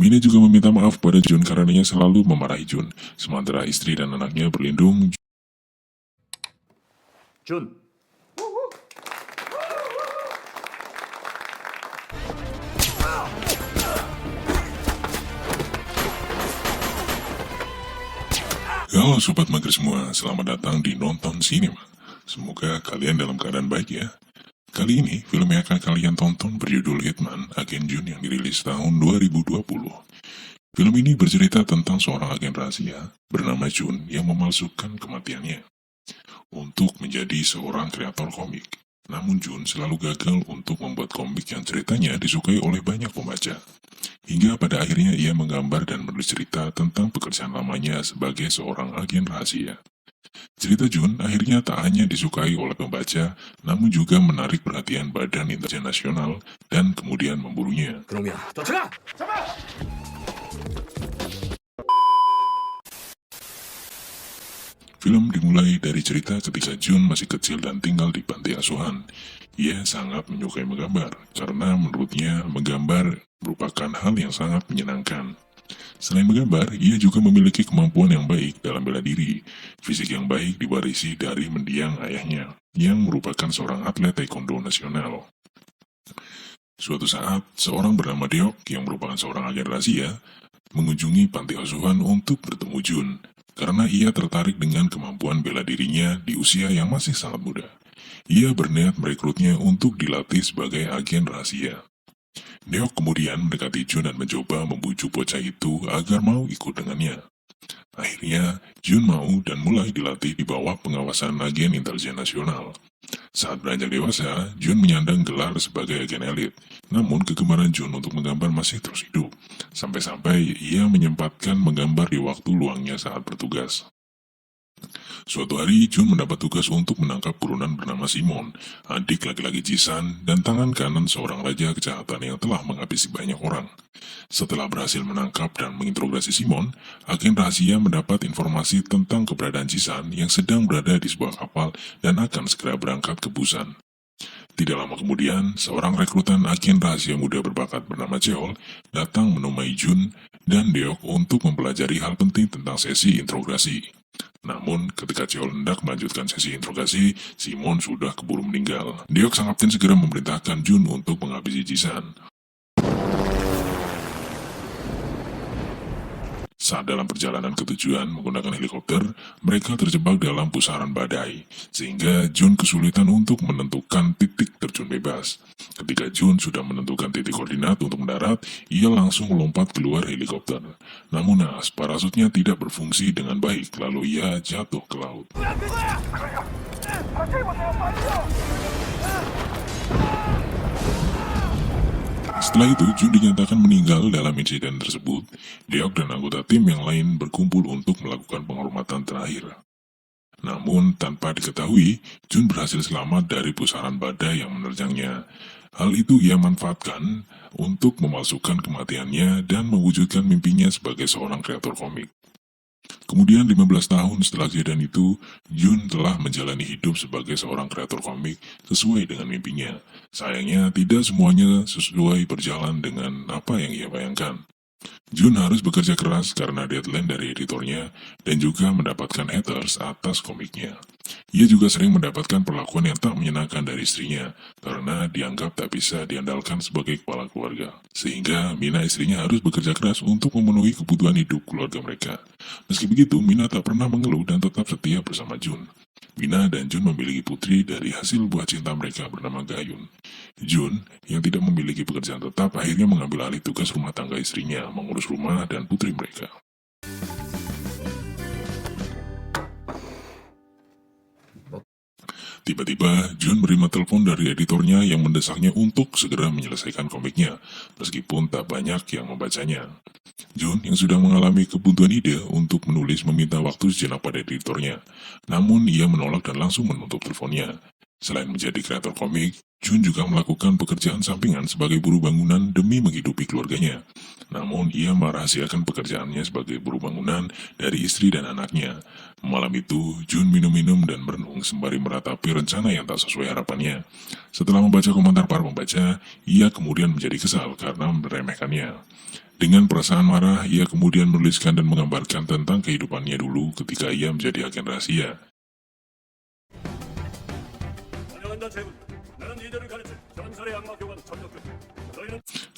Mina juga meminta maaf pada Jun karena ia selalu memarahi Jun, sementara istri dan anaknya berlindung. Jun. Halo Sobat Mager semua, selamat datang di Nonton Sinema. Semoga kalian dalam keadaan baik ya. Kali ini, film yang akan kalian tonton berjudul Hitman, Agen Jun yang dirilis tahun 2020. Film ini bercerita tentang seorang agen rahasia bernama Jun yang memalsukan kematiannya untuk menjadi seorang kreator komik. Namun Jun selalu gagal untuk membuat komik yang ceritanya disukai oleh banyak pembaca. Hingga pada akhirnya ia menggambar dan menulis cerita tentang pekerjaan lamanya sebagai seorang agen rahasia. Cerita Jun akhirnya tak hanya disukai oleh pembaca, namun juga menarik perhatian Badan Intelijen Nasional dan kemudian memburunya. 그놈이야, 쫓아가! Film dimulai dari cerita ketika Jun masih kecil dan tinggal di panti asuhan. Ia sangat menyukai menggambar, karena menurutnya menggambar merupakan hal yang sangat menyenangkan. Selain menggambar, ia juga memiliki kemampuan yang baik dalam bela diri. Fisik yang baik diwarisi dari mendiang ayahnya, yang merupakan seorang atlet taekwondo nasional. Suatu saat, seorang bernama Deok yang merupakan seorang agen rahasia mengunjungi panti asuhan untuk bertemu Jun, karena ia tertarik dengan kemampuan bela dirinya di usia yang masih sangat muda. Ia berniat merekrutnya untuk dilatih sebagai agen rahasia. Deok kemudian mendekati Jun dan mencoba membujuk bocah itu agar mau ikut dengannya. Akhirnya, Jun mau dan mulai dilatih di bawah pengawasan agen intelijen nasional. Saat beranjak dewasa, Jun menyandang gelar sebagai agen elit. Namun kegemaran Jun untuk menggambar masih terus hidup. Sampai-sampai ia menyempatkan menggambar di waktu luangnya saat bertugas. Suatu hari, Jun mendapat tugas untuk menangkap buronan bernama Simon, adik laki-laki Jisan, dan tangan kanan seorang raja kejahatan yang telah menghabisi banyak orang. Setelah berhasil menangkap dan menginterogasi Simon, agen rahasia mendapat informasi tentang keberadaan Jisan yang sedang berada di sebuah kapal dan akan segera berangkat ke Busan. Tidak lama kemudian, seorang rekrutan agen rahasia muda berbakat bernama Cheol datang menemui Jun dan Deok untuk mempelajari hal penting tentang sesi interogasi. Namun, ketika Cheol hendak melanjutkan sesi interogasi, Simon sudah keburu meninggal. Deok sang kapten segera memerintahkan Jun untuk menghabisi Jisan. Saat dalam perjalanan ke tujuan menggunakan helikopter, mereka terjebak dalam pusaran badai, sehingga Jun kesulitan untuk menentukan titik terjun bebas. Ketika Jun sudah menentukan titik koordinat untuk mendarat, ia langsung melompat keluar helikopter. Namun naas, parasutnya tidak berfungsi dengan baik, lalu ia jatuh ke laut. Setelah itu, Jun dinyatakan meninggal dalam insiden tersebut. Deok dan anggota tim yang lain berkumpul untuk melakukan penghormatan terakhir. Namun, tanpa diketahui, Jun berhasil selamat dari pusaran badai yang menerjangnya. Hal itu ia manfaatkan untuk memalsukan kematiannya dan mewujudkan mimpinya sebagai seorang kreator komik. Kemudian 15 tahun setelah kejadian itu, Jun telah menjalani hidup sebagai seorang kreator komik sesuai dengan mimpinya. Sayangnya tidak semuanya sesuai berjalan dengan apa yang ia bayangkan. Jun harus bekerja keras karena deadline dari editornya dan juga mendapatkan haters atas komiknya. Ia juga sering mendapatkan perlakuan yang tak menyenangkan dari istrinya karena dianggap tak bisa diandalkan sebagai kepala keluarga. Sehingga Mina istrinya harus bekerja keras untuk memenuhi kebutuhan hidup keluarga mereka. Meski begitu, Mina tak pernah mengeluh dan tetap setia bersama Jun. Mina dan Jun memiliki putri dari hasil buah cinta mereka bernama Gayun. Jun, yang tidak memiliki pekerjaan tetap, akhirnya mengambil alih tugas rumah tangga istrinya, mengurus rumah dan putri mereka. Tiba-tiba, Jun menerima telepon dari editornya yang mendesaknya untuk segera menyelesaikan komiknya, meskipun tak banyak yang membacanya. Jun yang sudah mengalami kebuntuan ide untuk menulis meminta waktu sejenak pada editornya, namun ia menolak dan langsung menutup teleponnya. Selain menjadi kreator komik, Jun juga melakukan pekerjaan sampingan sebagai buruh bangunan demi menghidupi keluarganya. Namun, ia merahasiakan pekerjaannya sebagai buruh bangunan dari istri dan anaknya. Malam itu, Jun minum-minum dan merenung sembari meratapi rencana yang tak sesuai harapannya. Setelah membaca komentar para pembaca, ia kemudian menjadi kesal karena meremehkannya. Dengan perasaan marah, ia kemudian menuliskan dan menggambarkan tentang kehidupannya dulu ketika ia menjadi agen rahasia.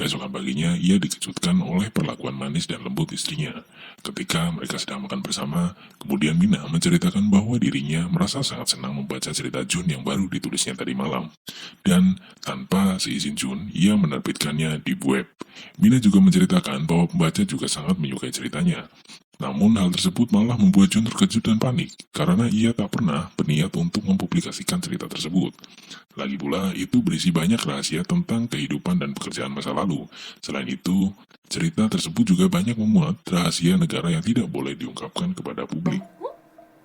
Keesokan paginya, ia dikejutkan oleh perlakuan manis dan lembut istrinya. Ketika mereka sedang makan bersama, kemudian Mina menceritakan bahwa dirinya merasa sangat senang membaca cerita Jun yang baru ditulisnya tadi malam. Dan tanpa seizin Jun, ia menerbitkannya di web. Mina juga menceritakan bahwa pembaca juga sangat menyukai ceritanya. Namun hal tersebut malah membuat Jun terkejut dan panik, karena ia tak pernah berniat untuk mempublikasikan cerita tersebut. Lagi pula, itu berisi banyak rahasia tentang kehidupan dan pekerjaan masa lalu. Selain itu, cerita tersebut juga banyak memuat rahasia negara yang tidak boleh diungkapkan kepada publik.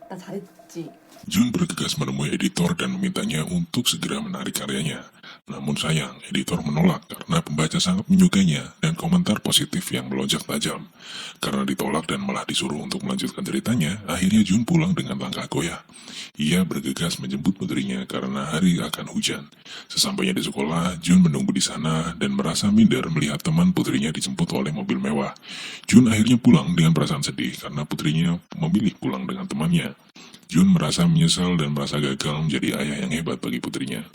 나 잘했지. Jun bergegas menemui editor dan memintanya untuk segera menarik karyanya. Namun sayang, editor menolak karena pembaca sangat menyukainya dan komentar positif yang melonjak tajam. Karena ditolak dan malah disuruh untuk melanjutkan ceritanya, akhirnya Jun pulang dengan langkah goyah. Ia bergegas menjemput putrinya karena hari akan hujan. Sesampainya di sekolah, Jun menunggu di sana dan merasa minder melihat teman putrinya dijemput oleh mobil mewah. Jun akhirnya pulang dengan perasaan sedih karena putrinya memilih pulang dengan temannya. Jun merasa menyesal dan merasa gagal menjadi ayah yang hebat bagi putrinya.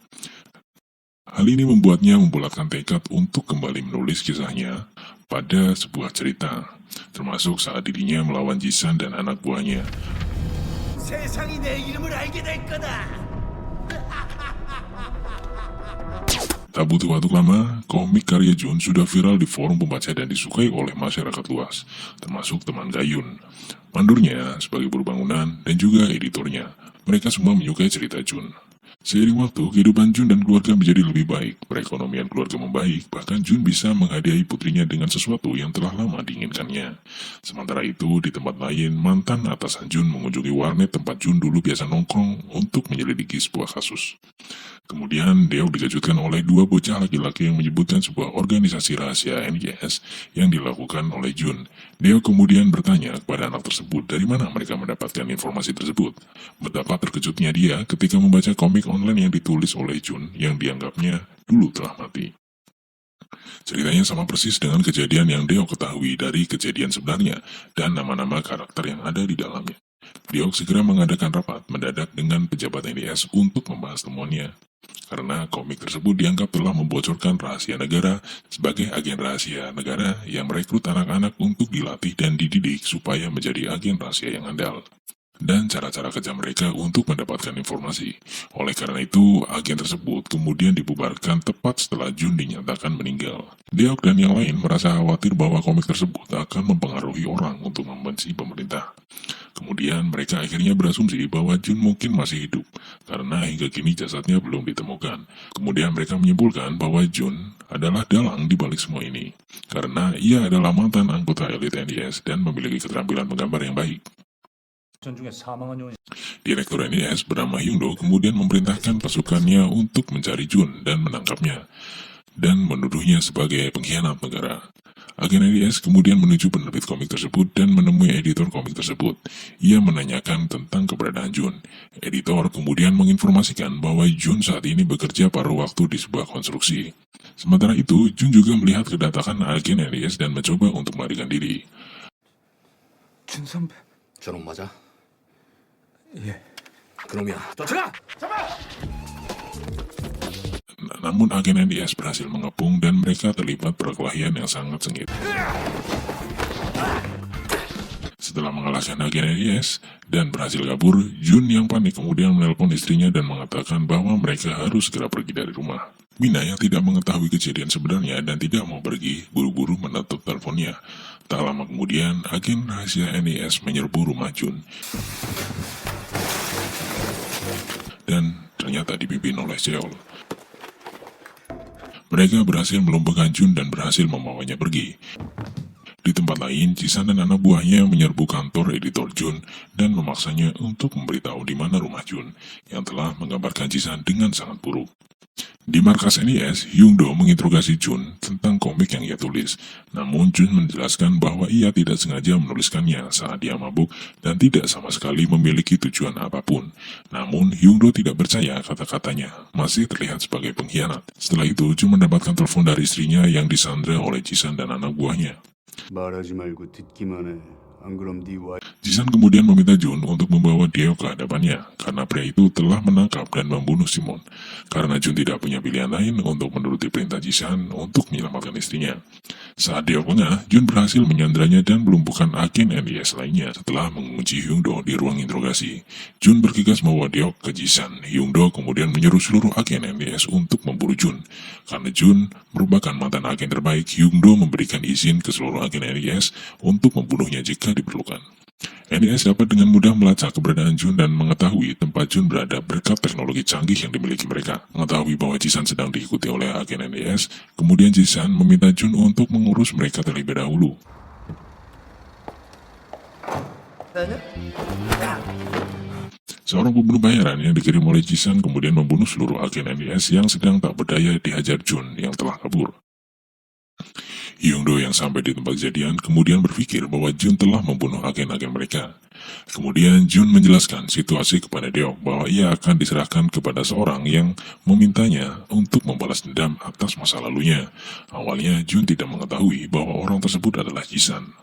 Hal ini membuatnya membulatkan tekad untuk kembali menulis kisahnya pada sebuah cerita, termasuk saat dirinya melawan Jisan dan anak buahnya. 세상이 내 이름을 알게 될 거다. Tak butuh waktu lama, komik karya Jun sudah viral di forum pembaca dan disukai oleh masyarakat luas, termasuk teman Gayun, mandornya sebagai buruh bangunan, dan juga editornya. Mereka semua menyukai cerita Jun. Seiring waktu, kehidupan Jun dan keluarga menjadi lebih baik, perekonomian keluarga membaik, bahkan Jun bisa menghadiahi putrinya dengan sesuatu yang telah lama diinginkannya. Sementara itu, di tempat lain, mantan atasan Jun mengunjungi warnet tempat Jun dulu biasa nongkrong untuk menyelidiki sebuah kasus. Kemudian, Deok dikejutkan oleh dua bocah laki-laki yang menyebutkan sebuah organisasi rahasia NYS yang dilakukan oleh Jun. Deok kemudian bertanya kepada anak tersebut dari mana mereka mendapatkan informasi tersebut. Betapa terkejutnya dia ketika membaca komik online yang ditulis oleh Jun yang dianggapnya dulu telah mati. Ceritanya sama persis dengan kejadian yang Deok ketahui dari kejadian sebenarnya dan nama-nama karakter yang ada di dalamnya. Deok segera mengadakan rapat mendadak dengan pejabat NYS untuk membahas temuannya. Karena komik tersebut dianggap telah membocorkan rahasia negara sebagai agen rahasia negara yang merekrut anak-anak untuk dilatih dan dididik supaya menjadi agen rahasia yang andal. Dan cara-cara kejam mereka untuk mendapatkan informasi. Oleh karena itu, agen tersebut kemudian dibubarkan tepat setelah Jun dinyatakan meninggal. Deok dan yang lain merasa khawatir bahwa komik tersebut akan mempengaruhi orang untuk membenci pemerintah. Kemudian mereka akhirnya berasumsi bahwa Jun mungkin masih hidup, karena hingga kini jasadnya belum ditemukan. Kemudian mereka menyimpulkan bahwa Jun adalah dalang di balik semua ini, karena ia adalah mantan anggota elit NYS dan memiliki keterampilan menggambar yang baik. Direktur NYS bernama Hyungdo kemudian memerintahkan pasukannya untuk mencari Jun dan menangkapnya, dan menuduhnya sebagai pengkhianat negara. Agen NYS kemudian menuju penerbit komik tersebut dan menemui editor komik tersebut. Ia menanyakan tentang keberadaan Jun. Editor kemudian menginformasikan bahwa Jun saat ini bekerja paruh waktu di sebuah konstruksi. Sementara itu, Jun juga melihat kedatangan agen NYS dan mencoba untuk melarikan diri. 준 선배. 저놈 맞아? 예. 그놈이야. 쫓아가! Namun agen NYS berhasil mengepung dan mereka terlibat perkelahian yang sangat sengit. Setelah mengalahkan agen NYS dan berhasil kabur, Jun yang panik kemudian menelpon istrinya dan mengatakan bahwa mereka harus segera pergi dari rumah. Mina yang tidak mengetahui kejadian sebenarnya dan tidak mau pergi, buru-buru menutup teleponnya. Tak lama kemudian, agen rahasia NYS menyerbu rumah Jun. Dan ternyata dipimpin oleh Seol. Mereka berhasil melumpuhkan Jun dan berhasil membawanya pergi. Di Di tempat lain, Jisan dan anak buahnya menyerbu kantor editor Jun dan memaksanya untuk memberitahu di mana rumah Jun yang telah menggambarkan Jisan dengan sangat buruk. Di markas NIS, Hyungdo menginterogasi Jun tentang komik yang ia tulis. Namun Jun menjelaskan bahwa ia tidak sengaja menuliskannya saat dia mabuk dan tidak sama sekali memiliki tujuan apapun. Namun Hyungdo tidak percaya kata-katanya, masih terlihat sebagai pengkhianat. Setelah itu, Jun mendapatkan telepon dari istrinya yang disandra oleh Jisan dan anak buahnya. 말하지 말고 듣기만 해. 안 그럼 네 와이 Jisan kemudian meminta Jun untuk membawa Deo ke hadapannya karena pria itu telah menangkap dan membunuh Simon. Karena Jun tidak punya pilihan lain untuk menuruti perintah Jisan untuk menyelamatkan istrinya. Saat Deo lengah, Jun berhasil menyandranya dan melumpuhkan agen NIS lainnya setelah mengunci Hyungdo di ruang interogasi. Jun bergegas membawa Deo ke Jisan. Hyungdo kemudian menyuruh seluruh agen NIS untuk memburu Jun. Karena Jun merupakan mantan agen terbaik, Hyungdo memberikan izin ke seluruh agen NIS untuk membunuhnya jika diperlukan. NIS dapat dengan mudah melacak keberadaan Jun dan mengetahui tempat Jun berada berkat teknologi canggih yang dimiliki mereka. Mengetahui bahwa Jisan sedang diikuti oleh agen NIS, kemudian Jisan meminta Jun untuk mengurus mereka terlebih dahulu. Seorang pembunuh bayaran yang dikirim oleh Jisan kemudian membunuh seluruh agen NIS yang sedang tak berdaya dihajar Jun yang telah kabur. Hyungdo yang sampai di tempat kejadian kemudian berpikir bahwa Jun telah membunuh agen-agen mereka. Kemudian Jun menjelaskan situasi kepada Deok bahwa ia akan diserahkan kepada seorang yang memintanya untuk membalas dendam atas masa lalunya. Awalnya Jun tidak mengetahui bahwa orang tersebut adalah Jisan.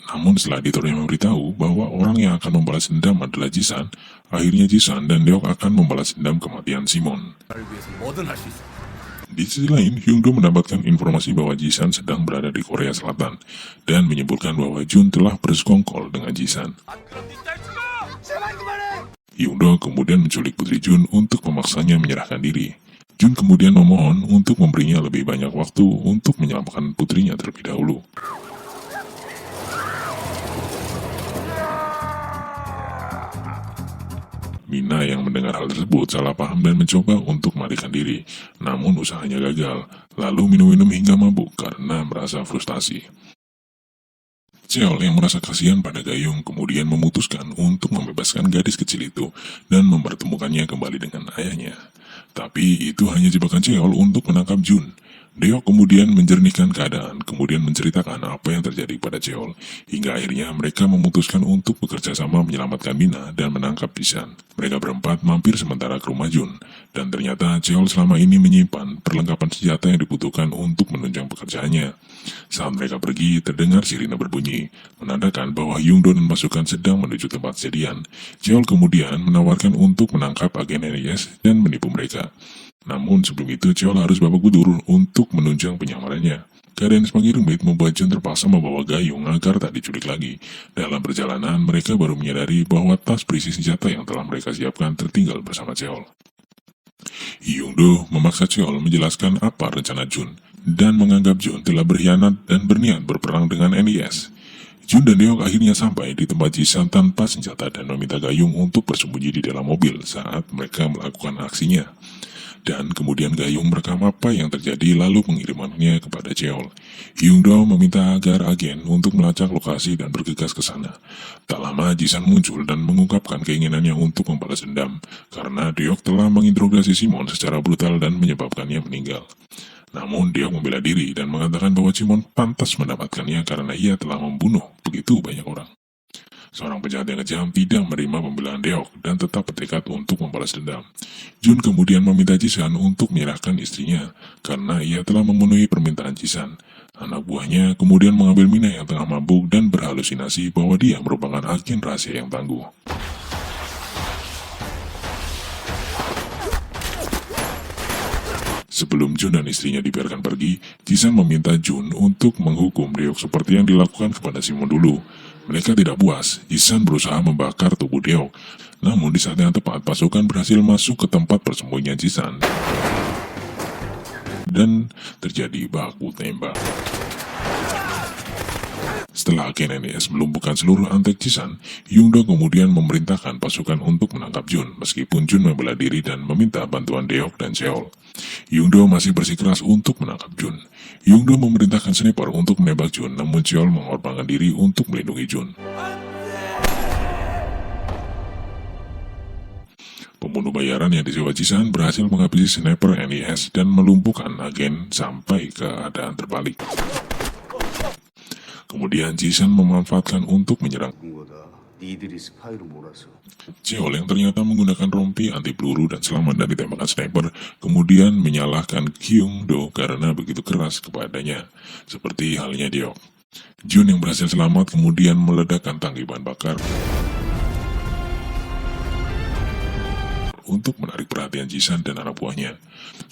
Namun setelah editornya memberitahu bahwa orang yang akan membalas dendam adalah Jisan, akhirnya Jisan dan Deok akan membalas dendam kematian Simon. 위해서 뭐든 할 수 있어. Di sisi lain, Hyungdo mendapatkan informasi bahwa Jisan sedang berada di Korea Selatan dan menyimpulkan bahwa Jun telah bersekongkol dengan Jisan. Hyungdo kemudian menculik putri Jun untuk memaksanya menyerahkan diri. Jun kemudian memohon untuk memberinya lebih banyak waktu untuk menyelamatkan putrinya terlebih dahulu. Mina yang mendengar hal tersebut salah paham dan mencoba untuk melarikan diri, namun usahanya gagal, lalu minum-minum hingga mabuk karena merasa frustasi. Cheol yang merasa kasihan pada Gayung kemudian memutuskan untuk membebaskan gadis kecil itu dan mempertemukannya kembali dengan ayahnya. Tapi itu hanya jebakan Cheol untuk menangkap Jun. Deok kemudian menjernihkan keadaan, kemudian menceritakan apa yang terjadi pada Cheol, hingga akhirnya mereka memutuskan untuk bekerja sama menyelamatkan Mina dan menangkap Jisan. Mereka berempat mampir sementara ke rumah Jun, dan ternyata Cheol selama ini menyimpan perlengkapan senjata yang dibutuhkan untuk menunjang pekerjaannya. Saat mereka pergi, terdengar sirine berbunyi, menandakan bahwa Hyungdo dan pasukan sedang menuju tempat kejadian. Cheol kemudian menawarkan untuk menangkap agen NIS dan menipu mereka. Namun sebelum itu Cheol harus babak belur untuk menunjang penyamarannya. Keadaan semakin rumit membuat Jun terpaksa membawa Gayung agar tak diculik lagi. Dalam perjalanan mereka baru menyadari bahwa tas berisi senjata yang telah mereka siapkan tertinggal bersama Cheol. Hyungdo memaksa Cheol menjelaskan apa rencana Jun dan menganggap Jun telah berkhianat dan berniat berperang dengan NIS. Jun dan Deok akhirnya sampai di tempat Jisan tanpa senjata dan meminta Gayung untuk bersembunyi di dalam mobil saat mereka melakukan aksinya. Dan kemudian Gayung merekam apa yang terjadi lalu mengirimkannya kepada Cheol. Hyungdo meminta agar agen untuk melacak lokasi dan bergegas ke sana. Tak lama Jisan muncul dan mengungkapkan keinginannya untuk membalas dendam karena Deok telah menginterogasi Simon secara brutal dan menyebabkannya meninggal. Namun Deok membela diri dan mengatakan bahwa Simon pantas mendapatkannya karena ia telah membunuh begitu banyak orang. Seorang penjahat yang kejam tidak menerima pembelaan Deok dan tetap bertekad untuk membalas dendam. Jun kemudian meminta Jisan untuk menyerahkan istrinya karena ia telah memenuhi permintaan Jisan. Anak buahnya kemudian mengambil Mina yang tengah mabuk dan berhalusinasi bahwa dia merupakan agen rahasia yang tangguh. Sebelum Jun dan istrinya dibiarkan pergi, Jisan meminta Jun untuk menghukum Deok seperti yang dilakukan kepada Simon dulu. Mereka tidak puas, Jisan berusaha membakar tubuh Deok. Namun di saat yang tepat, pasukan berhasil masuk ke tempat persembunyian Jisan. Dan terjadi baku tembak. Setelah agen NIS melumpuhkan seluruh antek Jisan, Yungdo kemudian memerintahkan pasukan untuk menangkap Jun, meskipun Jun membela diri dan meminta bantuan Deok dan Cheol. Yungdo masih bersikeras untuk menangkap Jun. Yungdo memerintahkan sniper untuk menembak Jun, namun Cheol mengorbankan diri untuk melindungi Jun. Pembunuh bayaran yang disewa Jisan berhasil menghabisi sniper NIS dan melumpuhkan agen sampai keadaan terbalik. Kemudian Jisan memanfaatkan untuk menyerang 본 거다. 니들이 스파이로 몰아서. Cheol yang ternyata menggunakan rompi anti peluru dan selamat dari tembakan sniper, kemudian menyalahkan Kyung-do karena begitu keras kepadanya, seperti halnya Deok. Jun yang berhasil selamat kemudian meledakkan tangki bahan bakar untuk menarik perhatian Jisan dan anak buahnya,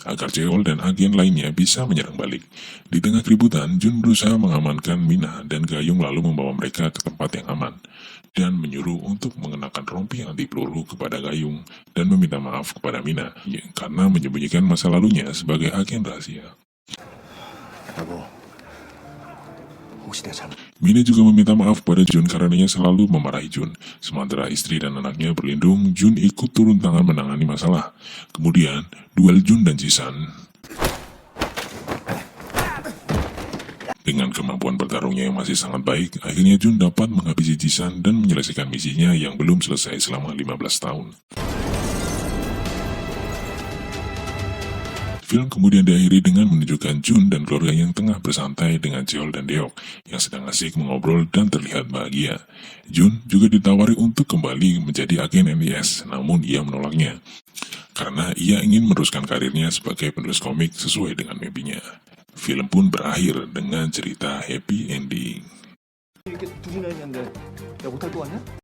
agar Cheol dan agen lainnya bisa menyerang balik. Di tengah keributan, Jun berusaha mengamankan Mina dan Gayung lalu membawa mereka ke tempat yang aman, dan menyuruh untuk mengenakan rompi anti peluru kepada Gayung dan meminta maaf kepada Mina karena menyembunyikan masa lalunya sebagai agen rahasia. 여보, 혹시 내가 잘못... Mina juga meminta maaf pada Jun karena dia selalu memarahi Jun. Sementara istri dan anaknya berlindung, Jun ikut turun tangan menangani masalah. Kemudian, duel Jun dan Jisan dengan kemampuan bertarungnya yang masih sangat baik, akhirnya Jun dapat menghabisi Jisan dan menyelesaikan misinya yang belum selesai selama 15 tahun. Film kemudian diakhiri dengan menunjukkan Jun dan keluarga yang tengah bersantai dengan Cheol dan Deok yang sedang asik mengobrol dan terlihat bahagia. Jun juga ditawari untuk kembali menjadi agen NIS, namun ia menolaknya karena ia ingin meneruskan karirnya sebagai penulis komik sesuai dengan mimpinya. Film pun berakhir dengan cerita happy ending. 이렇게 두 분이나 있는데 내가 못할 것 같냐?